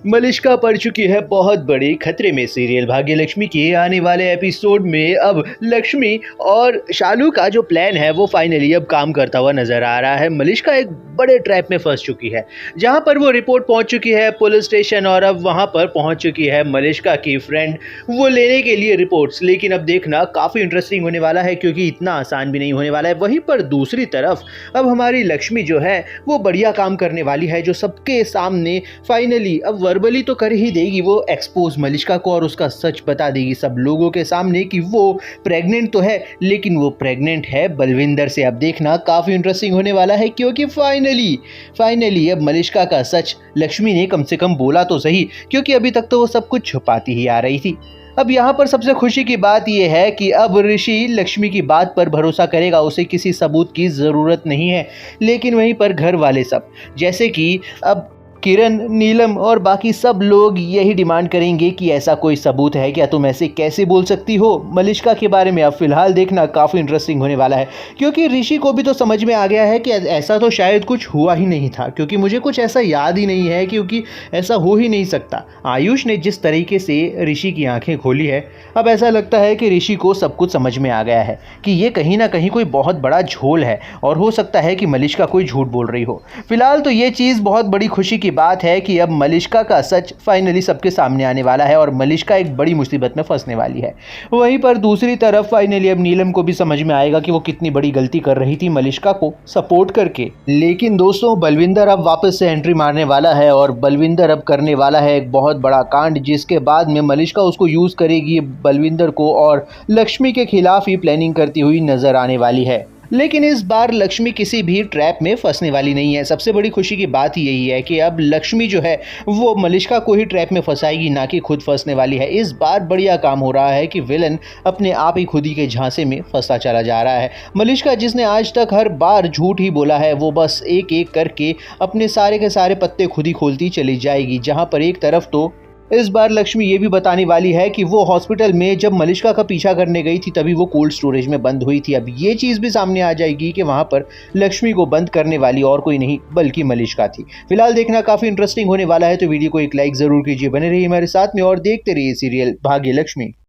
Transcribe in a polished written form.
मलिष्का पड़ चुकी है बहुत बड़ी खतरे में। सीरियल भाग्यलक्ष्मी के आने वाले एपिसोड में अब लक्ष्मी और शालू का जो प्लान है वो फाइनली अब काम करता हुआ नजर आ रहा है। मलिष्का एक बड़े ट्रैप में फंस चुकी है, जहां पर वो रिपोर्ट पहुंच चुकी है पुलिस स्टेशन, और अब वहां पर पहुंच चुकी है मलिष्का की फ्रेंड वो लेने के लिए रिपोर्ट्स। लेकिन अब देखना काफ़ी इंटरेस्टिंग होने वाला है, क्योंकि इतना आसान भी नहीं होने वाला है। वहीं पर दूसरी तरफ अब हमारी लक्ष्मी जो है वो बढ़िया काम करने वाली है, जो सबके सामने फाइनली अब वर्बली तो कर ही देगी, वो एक्सपोज मलिष्का को और उसका सच बता देगी सब लोगों के सामने कि वो प्रेग्नेंट तो है, लेकिन वो प्रेग्नेंट है बलविंदर से। अब देखना काफ़ी इंटरेस्टिंग होने वाला है, क्योंकि फाइनली अब मलिष्का का सच लक्ष्मी ने कम से कम बोला तो सही, क्योंकि अभी तक तो वो सब कुछ छुपाती ही आ रही थी। अब यहाँ पर सबसे खुशी की बात यह है कि अब ऋषि लक्ष्मी की बात पर भरोसा करेगा, उसे किसी सबूत की ज़रूरत नहीं है। लेकिन वहीं पर घर वाले सब, जैसे कि अब किरण, नीलम और बाकी सब लोग यही डिमांड करेंगे कि ऐसा कोई सबूत है क्या, तुम ऐसे कैसे बोल सकती हो मलिष्का के बारे में। अब फिलहाल देखना काफ़ी इंटरेस्टिंग होने वाला है, क्योंकि ऋषि को भी तो समझ में आ गया है कि ऐसा तो शायद कुछ हुआ ही नहीं था, क्योंकि मुझे कुछ ऐसा याद ही नहीं है, क्योंकि ऐसा हो ही नहीं सकता। आयुष ने जिस तरीके से ऋषि की आंखें खोली है, अब ऐसा लगता है कि ऋषि को सब कुछ समझ में आ गया है कि ये कहीं ना कहीं कोई बहुत बड़ा झोल है, और हो सकता है कि मलिष्का कोई झूठ बोल रही हो। फिलहाल तो ये चीज़ बहुत बड़ी खुशी की बात है कि अब मलिष्का का सच फाइनली सबके सामने आने वाला है, और मलिष्का एक बड़ी मुसीबत में फंसने वाली है। वहीं पर दूसरी तरफ फाइनली अब नीलम को भी समझ में आएगा कि वो कितनी बड़ी गलती कर रही थी मलिष्का को सपोर्ट करके। लेकिन दोस्तों, बलविंदर अब वापस से एंट्री मारने वाला है, और बलविंदर अब करने वाला है एक बहुत बड़ा कांड, जिसके बाद में मलिष्का उसको यूज़ करेगी बलविंदर को, और लक्ष्मी के खिलाफ ही प्लानिंग करती हुई नजर आने वाली है। लेकिन इस बार लक्ष्मी किसी भी ट्रैप में फंसने वाली नहीं है। सबसे बड़ी खुशी की बात यही है कि अब लक्ष्मी जो है वो मलिष्का को ही ट्रैप में फंसाएगी, ना कि खुद फंसने वाली है। इस बार बढ़िया काम हो रहा है कि विलन अपने आप ही खुद ही के झांसे में फंसता चला जा रहा है। मलिष्का, जिसने आज तक हर बार झूठ ही बोला है, वो बस एक एक करके अपने सारे के सारे पत्ते खुद ही खोलती चली जाएगी। जहाँ पर एक तरफ तो इस बार लक्ष्मी ये भी बताने वाली है कि वो हॉस्पिटल में जब मलिष्का का पीछा करने गई थी तभी वो कोल्ड स्टोरेज में बंद हुई थी। अब ये चीज़ भी सामने आ जाएगी कि वहाँ पर लक्ष्मी को बंद करने वाली और कोई नहीं बल्कि मलिष्का थी। फिलहाल देखना काफ़ी इंटरेस्टिंग होने वाला है, तो वीडियो को एक लाइक ज़रूर कीजिए, बने रहिए हमारे साथ में और देखते रहिए सीरियल भाग्यलक्ष्मी।